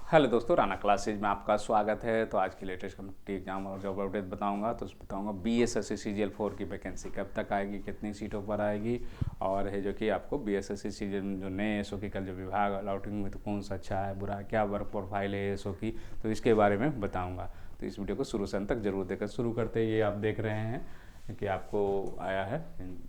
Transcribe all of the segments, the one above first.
Hello दोस्तों, Rana classes में आपका स्वागत है। तो आज की लेटेस्ट कम्पिटिटिव एग्जाम और जॉब अपडेट बताऊंगा। तो बताऊंगा BSSC CGL 4 की वैकेंसी कब तक आएगी, कितनी सीटों पर आएगी, और है जो कि आपको BSSC CGL जो नए एसओ की कल जो विभाग अलॉटिंग में तो कौन सा अच्छा है बुरा है, क्या वर्क प्रोफाइल है एसओ की, तो इसके बारे में बताऊँगा। तो इस वीडियो को शुरू से अंत तक जरूर देखकर शुरू करते ये आप देख रहे हैं कि आपको आया है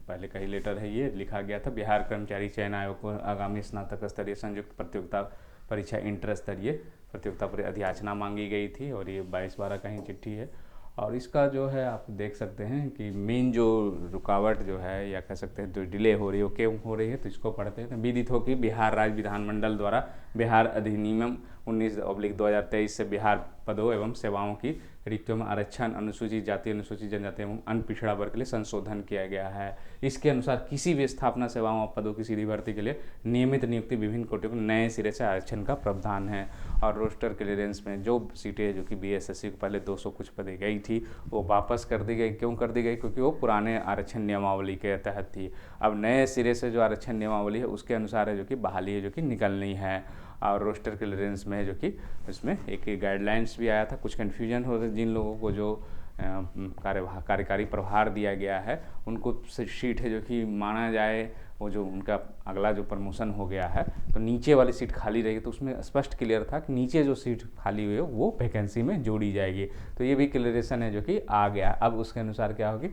पहले का ही लेटर है। ये लिखा गया था बिहार कर्मचारी चयन आयोग को आगामी स्नातक स्तरीय संयुक्त प्रतियोगिता परीक्षा इंटर स्तरीय प्रतियोगिता पर अधियाचना मांगी गई थी, और ये 22/12 का ही चिट्ठी है। और इसका जो है आप देख सकते हैं कि मेन जो रुकावट जो है या कह सकते हैं जो डिले हो रही है वो क्यों हो रही है, तो इसको पढ़ते हैं। तो विदित हो कि बिहार राज्य विधानमंडल द्वारा बिहार अधिनियम 19/2023 से बिहार पदों एवं सेवाओं की रिक्तियों में आरक्षण अनुसूचित जाति, अनुसूचित जनजाति एवं अन्य पिछड़ा वर्ग के लिए संशोधन किया गया है। इसके अनुसार किसी भी स्थापना सेवाओं और पदों की सीधी भर्ती के लिए नियमित नियुक्ति विभिन्न कोटियों को नए सिरे से आरक्षण का प्रावधान है। और रोस्टर क्लियरेंस में जो सीटें जो कि BSSC को पहले 200 कुछ पदे गई थी वो वापस कर दी गई। क्यों कर दी गई? क्योंकि वो पुराने आरक्षण नियमावली के तहत थी। अब नए सिरे से जो आरक्षण नियमावली है उसके अनुसार है जो कि बहाली है जो कि निकलनी है। और रोस्टर क्लियरेंस में है जो कि इसमें एक गाइडलाइंस भी आया था। कुछ कन्फ्यूजन हो रहा जिन लोगों को जो कार्यकारी प्रभार दिया गया है उनको सीट है जो कि माना जाए वो जो उनका अगला जो प्रमोशन हो गया है तो नीचे वाली सीट खाली रहेगी, तो उसमें स्पष्ट क्लियर था कि नीचे जो सीट खाली हुई है वो वैकेंसी में जोड़ी जाएगी। तो ये भी क्लियरेशन है जो कि आ गया। अब उसके अनुसार क्या होगी,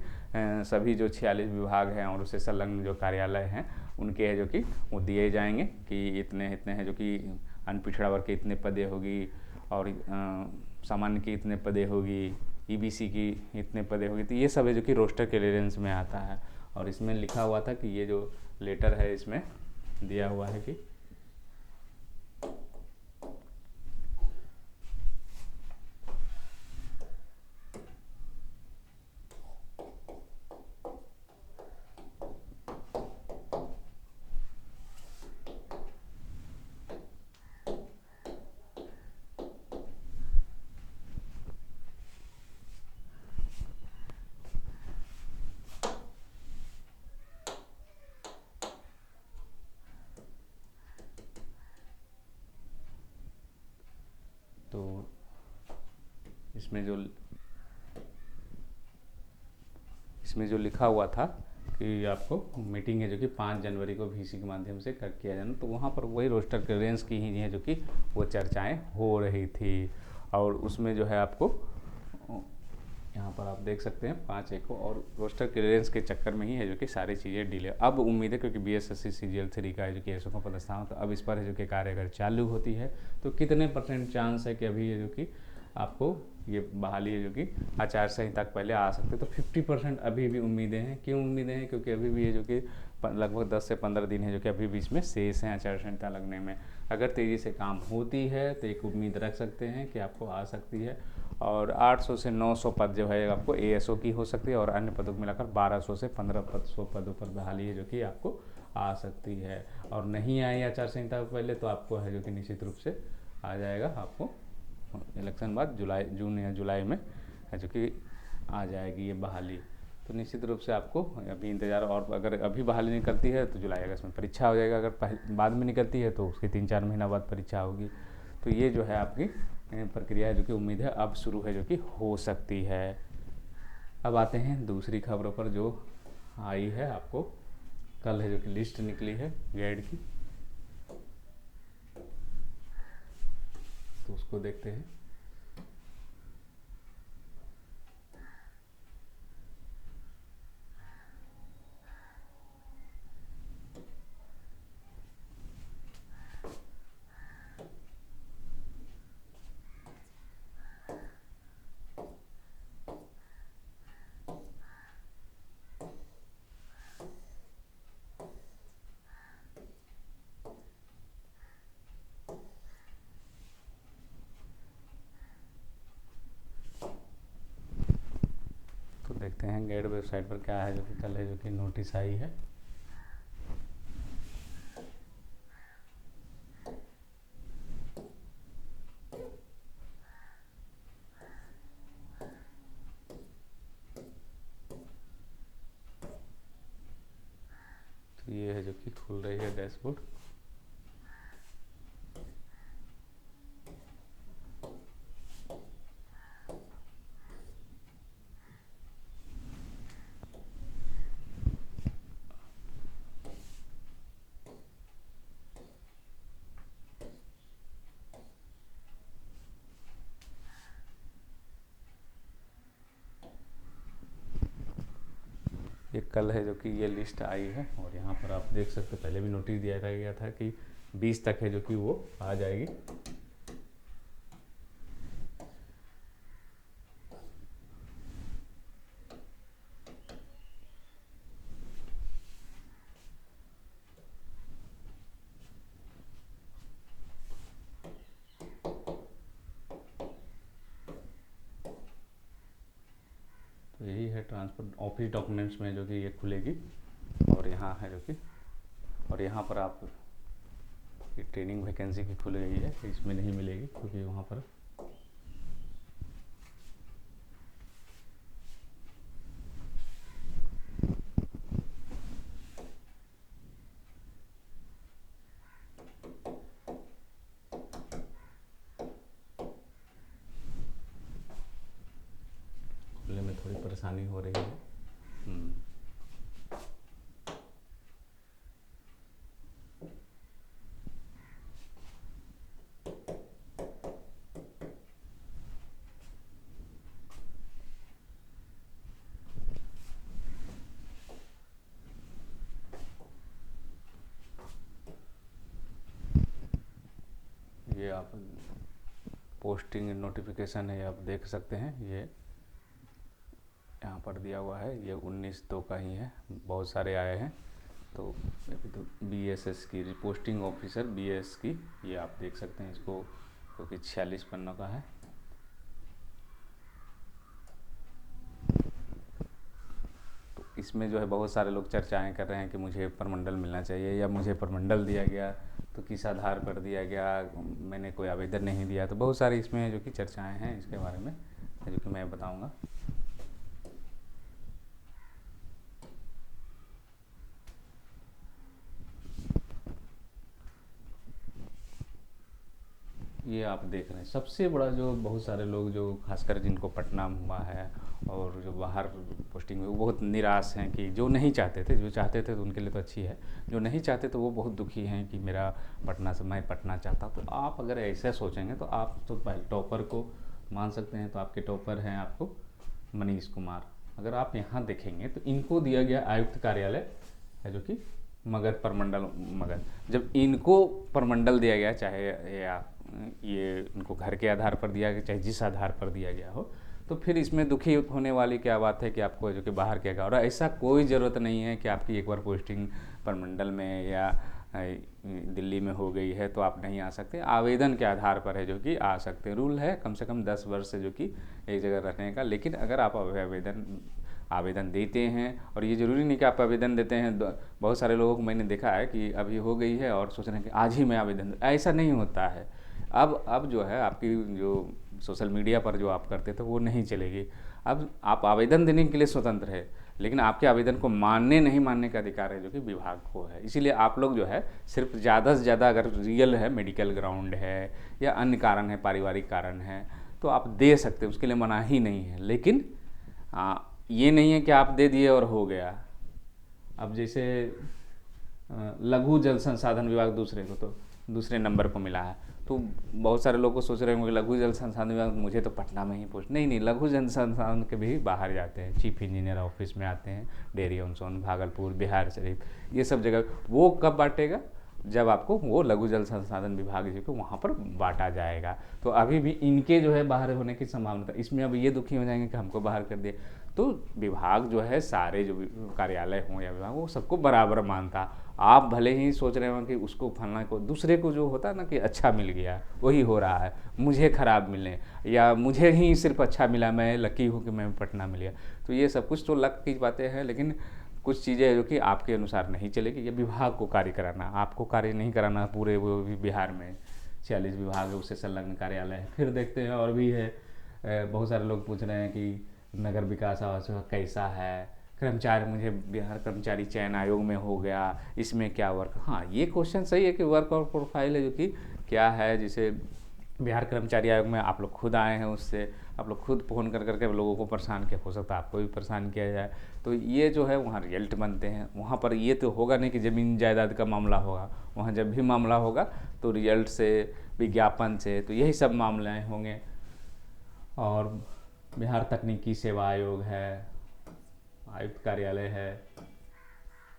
सभी जो 46 विभाग हैं और उससे संलग्न जो कार्यालय हैं उनके है जो कि वो दिए जाएंगे कि इतने इतने हैं जो कि अनपिछड़ा वर्ग के इतने पदे होगी, और सामान्य की इतने पदे होगी, EBC की इतने पदे होगी। तो ये सब है जो कि रोस्टर क्लियरेंस में आता है। और इसमें लिखा हुआ था कि ये जो लेटर है इसमें दिया हुआ है कि तो इसमें जो लिखा हुआ था कि आपको मीटिंग है जो कि 5 जनवरी को VC के माध्यम से कर किया जाना, तो वहाँ पर वही रोस्टर क्लियरेंस की ही है जो कि वो चर्चाएं हो रही थी। और उसमें जो है आपको यहाँ पर आप देख सकते हैं 5/1 को, और रोस्टर क्लियरेंस के चक्कर में ही है जो कि सारी चीज़ें डिले। अब उम्मीद है क्योंकि BSSC CGL 3 का है जो कि एसओ का पदस्थान, तो अब इस पर है जो कि कार्य अगर चालू होती है तो कितने % चांस है कि अभी है जो कि आपको ये बहाली है जो कि आचार संहिता पहले आ सकते, तो 50% अभी भी उम्मीदें हैं। क्यों उम्मीदें हैं? क्योंकि अभी भी है जो कि लगभग 10 से 15 दिन है जो कि अभी बीच में शेष हैं आचार संहिता लगने में। अगर तेज़ी से काम होती है तो एक उम्मीद रख सकते हैं कि आपको आ सकती है। और 800 से 900 पद जो है आपको ASO की हो सकती है, और अन्य पदों को मिलाकर 1200 से 1500 पदों पर बहाली है जो कि आपको आ सकती है। और नहीं आई आचार संहिता पहले तो आपको है जो कि निश्चित रूप से आ जाएगा। आपको इलेक्शन बाद जून या जुलाई में है जो कि आ जाएगी ये बहाली। तो निश्चित रूप से आपको अभी इंतज़ार, और अगर अभी बहाली निकलती है तो जुलाई अगस्त में परीक्षा हो जाएगा, अगर बाद में निकलती है तो उसके 3-4 महीना बाद परीक्षा होगी। तो ये जो है आपकी प्रक्रिया है जो कि उम्मीद है अब शुरू है जो कि हो सकती है। अब आते हैं दूसरी खबरों पर जो आई है। आपको कल है जो कि लिस्ट निकली है गाइड की, तो उसको देखते हैं। तो देखते हैं गाइड वेबसाइट पर क्या है जो कि कल है जो कि नोटिस आई है। तो ये है जो कि खुल रही है डैशबोर्ड। कल है जो कि ये लिस्ट आई है, और यहाँ पर आप देख सकते, पहले भी नोटिस दिया गया था कि 20 तक है जो कि वो आ जाएगी। तो यही है ट्रांसपोर्ट ऑफिस डॉक्यूमेंट्स में जो कि ये खुलेगी, और यहाँ है जो कि, और यहाँ पर आप ये ट्रेनिंग वैकेंसी की खुल गई है, इसमें नहीं मिलेगी क्योंकि वहाँ पर खुलने में थोड़ी परेशानी हो रही है। ये आप पोस्टिंग नोटिफिकेशन है, आप देख सकते हैं, ये यहाँ पर दिया हुआ है, ये 19/2 का ही है, बहुत सारे आए हैं। तो BSS की पोस्टिंग ऑफिसर BS की, ये आप देख सकते हैं इसको, क्योंकि 46 पन्नों का है। तो इसमें जो है बहुत सारे लोग चर्चाएं कर रहे हैं कि मुझे प्रमंडल मिलना चाहिए, या मुझे प्रमंडल दिया गया तो किस आधार पर दिया गया, मैंने कोई आवेदन नहीं दिया। तो बहुत सारी इसमें जो कि चर्चाएं हैं, इसके बारे में जो कि मैं बताऊंगा। ये आप देख रहे हैं सबसे बड़ा जो बहुत सारे लोग जो खासकर जिनको पटना हुआ है और जो बाहर पोस्टिंग हुई, वो बहुत निराश हैं कि जो नहीं चाहते थे, जो चाहते थे तो उनके लिए तो अच्छी है, जो नहीं चाहते तो वो बहुत दुखी हैं कि मेरा पटना से, मैं पटना चाहता। तो आप अगर ऐसे सोचेंगे तो आप तो पहले टॉपर को मान सकते हैं। तो आपके टॉपर हैं आपको मनीष कुमार। अगर आप यहाँ देखेंगे तो इनको दिया गया आयुक्त कार्यालय है जो कि मगध प्रमंडल मगध। जब इनको प्रमंडल दिया गया, चाहे ये इनको घर के आधार पर दिया गया, चाहे जिस आधार पर दिया गया हो, तो फिर इसमें दुखी होने वाली क्या बात है कि आपको जो कि बाहर किया गया। और ऐसा कोई ज़रूरत नहीं है कि आपकी एक बार पोस्टिंग प्रमंडल में या दिल्ली में हो गई है तो आप नहीं आ सकते। आवेदन के आधार पर है जो कि आ सकते हैं। रूल है कम से कम 10 वर्ष से जो कि एक जगह रहने का। लेकिन अगर आप आवेदन देते हैं, और ये ज़रूरी नहीं कि आप आवेदन देते हैं, बहुत सारे लोगों को मैंने देखा है कि अभी हो गई है और सोच रहे हैं कि आज ही मैं आवेदन दूँ, ऐसा नहीं होता है। अब जो है आपकी जो सोशल मीडिया पर जो आप करते थे वो नहीं चलेगी। अब आप आवेदन देने के लिए स्वतंत्र है, लेकिन आपके आवेदन को मानने नहीं मानने का अधिकार है जो कि विभाग को है। इसीलिए आप लोग जो है सिर्फ ज़्यादा से ज़्यादा, अगर रियल है, मेडिकल ग्राउंड है या अन्य कारण है, पारिवारिक कारण है, तो आप दे सकते हैं, उसके लिए मना ही नहीं है। लेकिन ये नहीं है कि आप दे दिए और हो गया। अब जैसे लघु जल संसाधन विभाग दूसरे नंबर पर मिला है, तो बहुत सारे लोग को सोच रहे होंगे लघु जल संसाधन विभाग, मुझे तो पटना में ही पोस्ट। नहीं, लघु जल संसाधन के भी बाहर जाते हैं, चीफ इंजीनियर ऑफिस में आते हैं, डेयरी ऑन सोन, भागलपुर, बिहार शरीफ, ये सब जगह। वो कब बांटेगा? जब आपको वो लघु जल संसाधन विभाग जो कि वहाँ पर बांटा जाएगा। तो अभी भी इनके जो है बाहर होने की संभावना था। इसमें अब ये दुखी हो जाएंगे कि हमको बाहर कर दिए। तो विभाग जो है, सारे जो कार्यालय हों या विभाग, वो सबको बराबर मानता। आप भले ही सोच रहे हो कि उसको फलना को, दूसरे को जो होता है ना कि अच्छा मिल गया, वही हो रहा है, मुझे ख़राब मिले, या मुझे ही सिर्फ अच्छा मिला, मैं लकी हूँ कि मैं पटना मिल गया। तो ये सब कुछ तो लक की बातें हैं, लेकिन कुछ चीज़ें जो कि आपके अनुसार नहीं चलेगी। ये विभाग को कार्य कराना, आपको कार्य नहीं कराना। पूरे वो भी बिहार में 46 विभाग है, उससे संलग्न कार्यालय है। फिर देखते हैं और भी है, बहुत सारे लोग पूछ रहे हैं कि नगर विकास आवास कैसा है, कर्मचारी, मुझे बिहार कर्मचारी चयन आयोग में हो गया, इसमें क्या वर्क। हाँ, ये क्वेश्चन सही है कि वर्क और प्रोफाइल है जो कि क्या है, जिसे बिहार कर्मचारी आयोग में आप लोग खुद आए हैं, उससे आप लोग खुद फ़ोन कर करके लोगों को परेशान किया, हो सकता है आपको भी परेशान किया जाए। तो ये जो है वहाँ रिजल्ट बनते हैं। वहाँ पर ये तो होगा नहीं कि ज़मीन जायदाद का मामला होगा। वहाँ जब भी मामला होगा तो रिजल्ट से, विज्ञापन से, तो यही सब मामले होंगे। और बिहार तकनीकी सेवा आयोग है, आयुक्त कार्यालय है।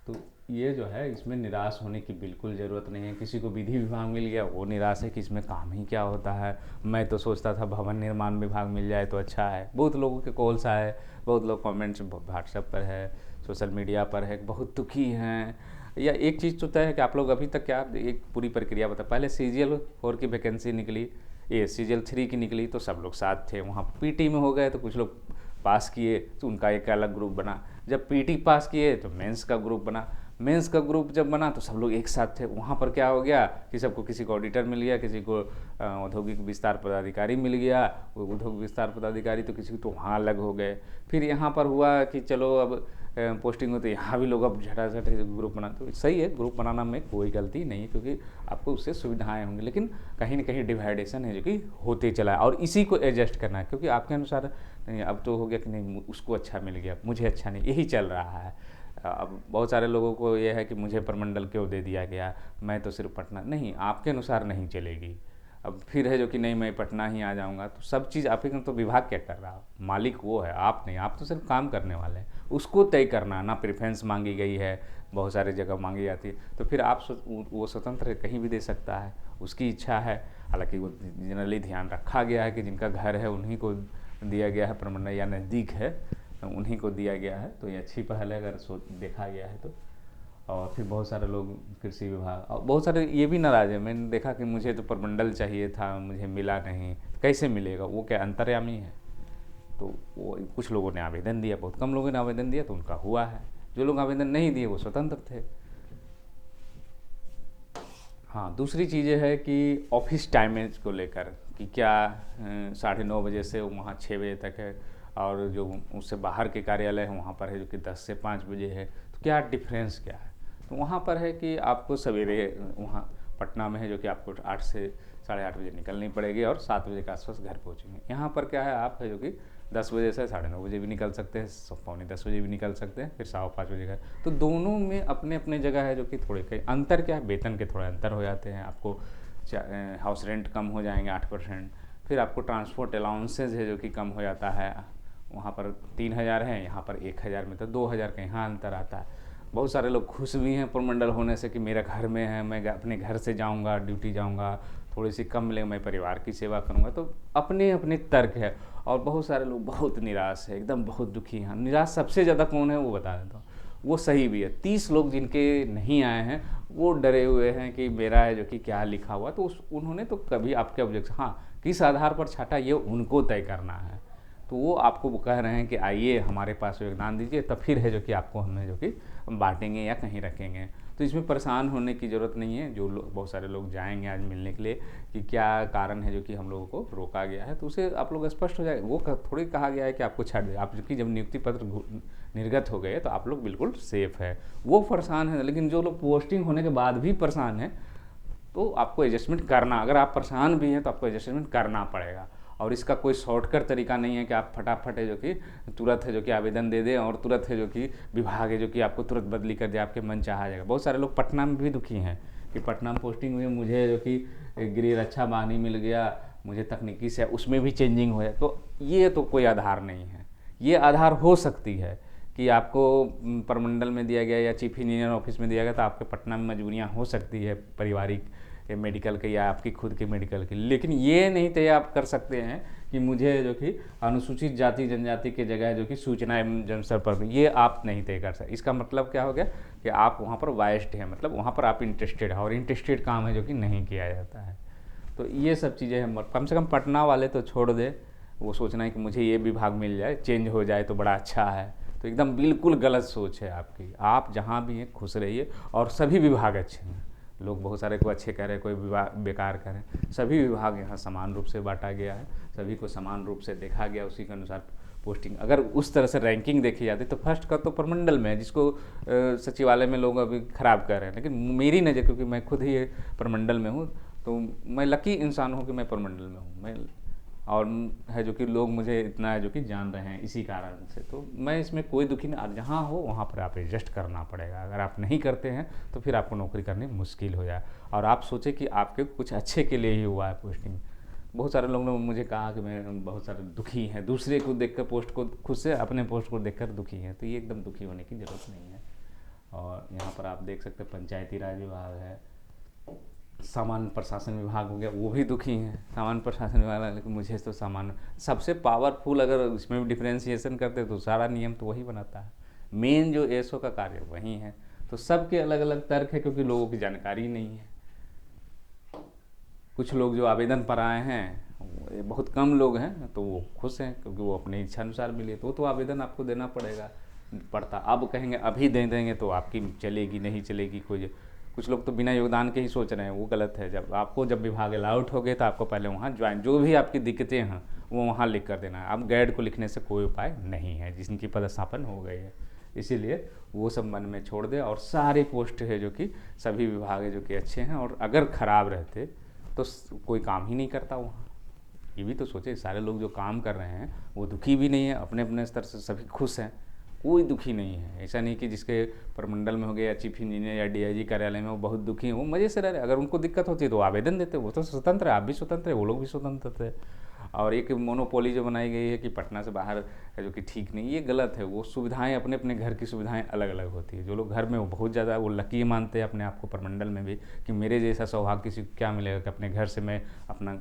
तो ये जो है इसमें निराश होने की बिल्कुल ज़रूरत नहीं है। किसी को विधि विभाग मिल गया वो निराश है कि इसमें काम ही क्या होता है। मैं तो सोचता था भवन निर्माण विभाग मिल जाए तो अच्छा है। बहुत लोगों के कॉल्स आए, बहुत लोग कमेंट्स व्हाट्सएप पर है, सोशल मीडिया पर है, बहुत दुखी हैं। या एक चीज़ तो तय है कि आप लोग अभी तक क्या एक पूरी प्रक्रिया बता, पहले CGL 4 की वैकेंसी निकली, ये CGL 3 की निकली तो सब लोग साथ थे। वहाँ PT में हो गए तो कुछ लोग पास किए तो उनका एक अलग ग्रुप बना। जब PT पास किए तो मेंस का ग्रुप बना। मेंस का ग्रुप जब बना तो सब लोग एक साथ थे। वहाँ पर क्या हो गया कि सबको, किसी को ऑडिटर मिल गया, किसी को औद्योगिक विस्तार पदाधिकारी मिल गया, वो उद्योग विस्तार पदाधिकारी, तो किसी को तो वहाँ अलग हो गए। फिर यहाँ पर हुआ कि चलो अब पोस्टिंग हो तो यहाँ भी लोग अब झटाझट ग्रुप बना, तो सही है, ग्रुप बनाना में कोई गलती नहीं है क्योंकि आपको उससे सुविधाएं होंगी। लेकिन कहीं ना कहीं डिवाइडेशन है जो कि होते चला है और इसी को एडजस्ट करना है क्योंकि आपके अनुसार नहीं, अब तो हो गया कि नहीं उसको अच्छा मिल गया मुझे अच्छा नहीं, यही चल रहा है। अब बहुत सारे लोगों को ये है कि मुझे प्रमंडल क्यों दे दिया गया, मैं तो सिर्फ पटना, नहीं, आपके अनुसार नहीं चलेगी। अब फिर है जो कि नहीं मैं पटना ही आ जाऊंगा, तो सब चीज़ आप ही, तो विभाग क्या कर रहा है, मालिक वो है, आप नहीं, आप तो सिर्फ काम करने वाले हैं। उसको तय करना ना, प्रेफरेंस मांगी गई है, बहुत सारे जगह मांगी जाती है, तो फिर आप वो स्वतंत्र कहीं भी दे सकता है, उसकी इच्छा है। हालांकि वो जनरली ध्यान रखा गया है कि जिनका घर है उन्हीं को दिया गया है प्रमंडल, या नज़दीक है उन्हीं को दिया गया है, तो ये अच्छी पहल है अगर देखा गया है तो। और फिर बहुत सारे लोग कृषि विभाग, और बहुत सारे ये भी नाराज़ है, मैंने देखा कि मुझे तो प्रमंडल चाहिए था, मुझे मिला नहीं, कैसे मिलेगा, वो क्या अंतर्यामी है। तो वो कुछ लोगों ने आवेदन दिया, बहुत कम लोगों ने आवेदन दिया तो उनका हुआ है, जो लोग आवेदन नहीं दिए वो स्वतंत्र थे। हाँ, दूसरी चीज़ें है कि ऑफिस टाइमेज को लेकर कि क्या 9:30 बजे से वहाँ 6 बजे तक है, और जो उससे बाहर के कार्यालय हैं वहाँ पर है जो कि 10 से 5 बजे है, तो क्या डिफरेंस क्या है। तो वहाँ पर है कि आपको सवेरे, वहाँ पटना में है जो कि आपको 8 से 8:30 बजे निकलनी पड़ेगी और 7 बजे के आसपास घर पहुँचेंगे। यहाँ पर क्या है, आप है जो कि 10 बजे से 9:30 बजे भी निकल सकते हैं, 9:45 बजे भी निकल सकते हैं, फिर 5:15 बजे का। तो दोनों में अपने अपने जगह है जो कि थोड़े कई अंतर, क्या है, वेतन के थोड़े अंतर हो जाते हैं। आपको हाउस रेंट कम हो जाएंगे 8%, फिर आपको ट्रांसपोर्ट अलाउंसेज है जो कि कम हो जाता है। वहाँ पर 3,000 है, यहाँ पर 1,000 में तो 2,000 का यहाँ अंतर आता है। बहुत सारे लोग खुश भी हैं प्रमंडल होने से कि मेरा घर में है, मैं अपने घर से जाऊँगा, ड्यूटी जाऊँगा, थोड़ी सी कम मिलेगा, मैं परिवार की सेवा करूँगा, तो अपने अपने तर्क है। और बहुत सारे लोग बहुत निराश है, एकदम बहुत दुखी हैं। निराश सबसे ज़्यादा कौन है वो बता देता हूँ, वो सही भी है। 30 लोग जिनके नहीं आए हैं वो डरे हुए हैं कि मेरा है जो कि क्या लिखा हुआ, तो उन्होंने तो कभी आपके ऑब्जेक्शन, हाँ, किस आधार पर छाटा ये उनको तय करना है। तो वो आपको कह रहे हैं कि आइए हमारे पास योगदान दीजिए, तब फिर है जो कि आपको हमें जो कि बांटेंगे या कहीं रखेंगे। तो इसमें परेशान होने की ज़रूरत नहीं है। जो बहुत सारे लोग जाएंगे आज मिलने के लिए कि क्या कारण है जो कि हम लोगों को रोका गया है, तो उसे आप लोग स्पष्ट हो जाए। वो थोड़ी कहा गया है कि आपको छाड़ दे, आप जो कि जब नियुक्ति पत्र निर्गत हो गए तो आप लोग बिल्कुल सेफ है। वो परेशान है, लेकिन जो लोग पोस्टिंग होने के बाद भी परेशान हैं तो आपको एडजस्टमेंट करना, अगर आप परेशान भी हैं तो आपको एडजस्टमेंट करना पड़ेगा। और इसका कोई शॉर्टकट तरीका नहीं है कि आप फटाफट है जो कि तुरंत है जो कि आवेदन दे दें और तुरंत है जो कि विभाग है जो कि आपको तुरंत बदली कर दे, आपके मन चाहा आ जाएगा। बहुत सारे लोग पटना में भी दुखी हैं कि पटना में पोस्टिंग हुई, मुझे जो कि गृह रक्षा बानी मिल गया, मुझे तकनीकी से उसमें भी चेंजिंग हो जाए, तो ये तो कोई आधार नहीं है। ये आधार हो सकती है कि आपको प्रमंडल में दिया गया या चीफ इंजीनियर ऑफिस में दिया गया तो आपके पटना में मजबूरियाँ हो सकती है, पारिवारिक मेडिकल के या आपकी खुद के मेडिकल के, लेकिन ये नहीं तय आप कर सकते हैं कि मुझे जो कि अनुसूचित जाति जनजाति के जगह जो कि सूचना एवं जनसंपर्क, ये आप नहीं तय कर सकते। इसका मतलब क्या हो गया कि आप वहाँ पर बायस्ड हैं, मतलब वहाँ पर आप इंटरेस्टेड हैं, और इंटरेस्टेड काम है जो कि नहीं किया जाता है। तो ये सब चीज़ें हैं। कम से कम पटना वाले तो छोड़ दे, वो सोचना है कि मुझे ये विभाग मिल जाए, चेंज हो जाए तो बड़ा अच्छा है, तो एकदम बिल्कुल गलत सोच है आपकी। आप जहाँ भी हैं खुश रहिए, और सभी विभाग अच्छे हैं। लोग बहुत सारे को अच्छे कह रहे हैं, कोई विभाग बेकार कह रहे हैं, सभी विभाग यहाँ समान रूप से बांटा गया है, सभी को समान रूप से देखा गया, उसी के अनुसार पोस्टिंग। अगर उस तरह से रैंकिंग देखी जाती तो फर्स्ट का तो प्रमंडल में है, जिसको सचिवालय में लोग अभी ख़राब कर रहे हैं। लेकिन मेरी नज़र, क्योंकि मैं खुद ही प्रमंडल में हूँ, तो मैं लकी इंसान हूँ कि मैं प्रमंडल में हूँ, मैं, और है जो कि लोग मुझे इतना है जो कि जान रहे हैं इसी कारण से, तो मैं इसमें कोई दुखी नहीं। आप जहाँ हो वहाँ पर आप एडजस्ट करना पड़ेगा। अगर आप नहीं करते हैं तो फिर आपको नौकरी करनी मुश्किल हो जाए, और आप सोचें कि आपके कुछ अच्छे के लिए ही हुआ है पोस्टिंग, बहुत सारे लोगों ने मुझे कहा कि मैं बहुत सारे दुखी हैं, दूसरे को देखकर पोस्ट को, खुद से अपने पोस्ट को देखकर दुखी हैं, तो ये एकदम दुखी होने की ज़रूरत नहीं है। और यहाँ पर आप देख सकते हैं पंचायती राज विभाग है, सामान्य प्रशासन विभाग हो गया, वो भी दुखी हैं। सामान्य प्रशासन विभाग, लेकिन मुझे तो सामान्य सबसे पावरफुल, अगर इसमें भी डिफ्रेंशिएशन करते तो सारा नियम तो वही बनाता है, मेन जो एसओ का कार्य वही है। तो सबके अलग अलग तर्क है, क्योंकि लोगों की जानकारी नहीं है। कुछ लोग जो आवेदन पर आए हैं, बहुत कम लोग हैं, तो वो खुश हैं क्योंकि वो अपनी इच्छा अनुसार मिले, तो आवेदन आपको देना पड़ता। अब कहेंगे अभी दे देंगे तो आपकी चलेगी नहीं चलेगी, कुछ लोग तो बिना योगदान के ही सोच रहे हैं, वो गलत है। जब विभाग अलाउट हो गए तो आपको पहले वहाँ ज्वाइन, जो भी आपकी दिक्कतें हैं वो वहाँ लिख कर देना है। अब गैड को लिखने से कोई उपाय नहीं है, जिनकी पदस्थापन हो गई है, इसीलिए वो सब मन में छोड़ दे। और सारे पोस्ट है जो कि सभी विभाग है जो कि अच्छे हैं, और अगर ख़राब रहते तो कोई काम ही नहीं करता वहाँ। ये भी तो सोचे, सारे लोग जो काम कर रहे हैं वो दुखी भी नहीं है, अपने अपने स्तर से सभी खुश हैं, कोई दुखी नहीं है। ऐसा नहीं कि जिसके प्रमंडल में हो गया या चीफ इंजीनियर या डीआईजी कार्यालय में वो बहुत दुखी हैं, वो मज़े से रह रहे। अगर उनको दिक्कत होती है तो आवेदन देते, वो तो स्वतंत्र है, आप भी स्वतंत्र है, वो लोग भी स्वतंत्र थे। और एक मोनोपोली जो बनाई गई है कि पटना से बाहर है जो कि ठीक नहीं, ये गलत है। वो सुविधाएं अपने अपने घर की सुविधाएं अलग अलग होती है। जो लोग घर में वो बहुत ज़्यादा वो लकी मानते हैं अपने आप को, प्रमंडल में भी, कि मेरे जैसा सौभाग्य किसी को क्या मिलेगा कि अपने घर से मैं अपना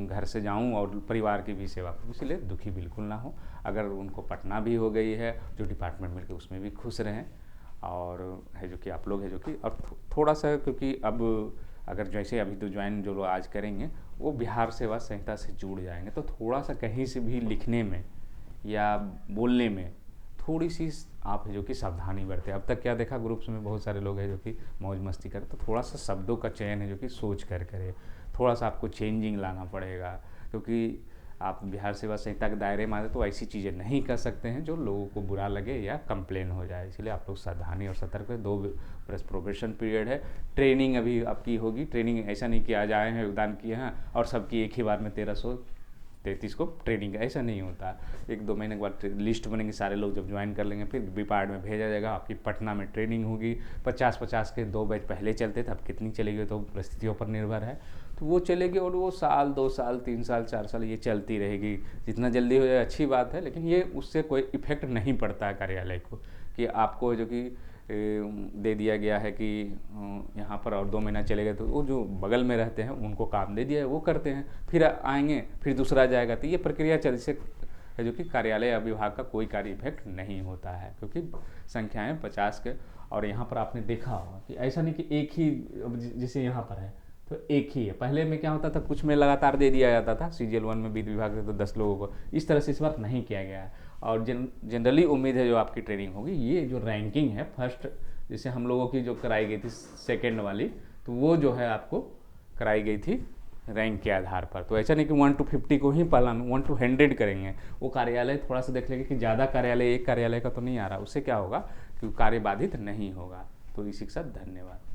घर से जाऊं और परिवार की भी सेवा करूँ, इसलिए दुखी बिल्कुल ना हो। अगर उनको पटना भी हो गई है, जो डिपार्टमेंट मिलकर उसमें भी खुश रहें। और है जो कि आप लोग है जो कि, और थोड़ा सा, क्योंकि अब अगर जैसे अभी तो ज्वाइन जो लोग आज करेंगे वो बिहार सेवा संहिता से जुड़ जाएंगे, तो थोड़ा सा कहीं से भी लिखने में या बोलने में थोड़ी सी आप है जो कि सावधानी बरतें। अब तक क्या देखा, ग्रुप्स में बहुत सारे लोग हैं जो कि मौज मस्ती करें, तो थोड़ा सा शब्दों का चयन है जो कि सोच कर करें। थोड़ा सा आपको चेंजिंग लाना पड़ेगा, क्योंकि आप बिहार सेवा संहिता के दायरे में आते तो ऐसी चीज़ें नहीं कर सकते हैं जो लोगों को बुरा लगे या कंप्लेन हो जाए। इसलिए आप लोग सावधानी और सतर्क है। 2 वर्ष प्रोबेशन पीरियड है, ट्रेनिंग अभी आपकी होगी। ट्रेनिंग ऐसा नहीं कि आज आए हैं, योगदान किए हैं और सबकी एक ही बार में 1333 को ट्रेनिंग, ऐसा नहीं होता। 1-2 महीने के बाद लिस्ट बनेंगे, सारे लोग जब ज्वाइन कर लेंगे फिर विपार्ट में भेजा जाएगा। आपकी पटना में ट्रेनिंग होगी, 50-50 के 2 बैच पहले चलते थे, अब कितनी चलेगी तो परिस्थितियों पर निर्भर है। तो वो चलेगी और वो साल 2 साल 3 साल 4 साल ये चलती रहेगी। जितना जल्दी हो जाए अच्छी बात है, लेकिन ये उससे कोई इफेक्ट नहीं पड़ता है कार्यालय को, कि आपको जो कि दे दिया गया है कि यहाँ पर और 2 महीना चलेगा, तो वो जो बगल में रहते हैं उनको काम दे दिया है, वो करते हैं, फिर आएंगे, फिर दूसरा जाएगा। तो ये प्रक्रिया चल से है जो कि कार्यालय या विभाग का कोई कार्य इफेक्ट नहीं होता है, क्योंकि संख्याएँ 50 के। और यहाँ पर आपने देखा होगा कि ऐसा नहीं कि एक ही, जैसे यहाँ पर है तो एक ही है। पहले में क्या होता था, कुछ में लगातार दे दिया जाता था, CGL 1 में वित्त विभाग से तो 10 लोगों को, इस तरह से इस बार नहीं किया गया है। और जनरली उम्मीद है जो आपकी ट्रेनिंग होगी, ये जो रैंकिंग है फर्स्ट, जैसे हम लोगों की जो कराई गई थी सेकेंड वाली, तो वो जो है आपको कराई गई थी रैंक के आधार पर। तो ऐसा नहीं कि 1 to 50 को ही पहला 1 to 100 करेंगे। वो कार्यालय थोड़ा सा देख लेंगे कि ज़्यादा कार्यालय एक कार्यालय का तो नहीं आ रहा, उससे क्या होगा कि कार्य बाधित नहीं होगा। तो इसी के साथ धन्यवाद।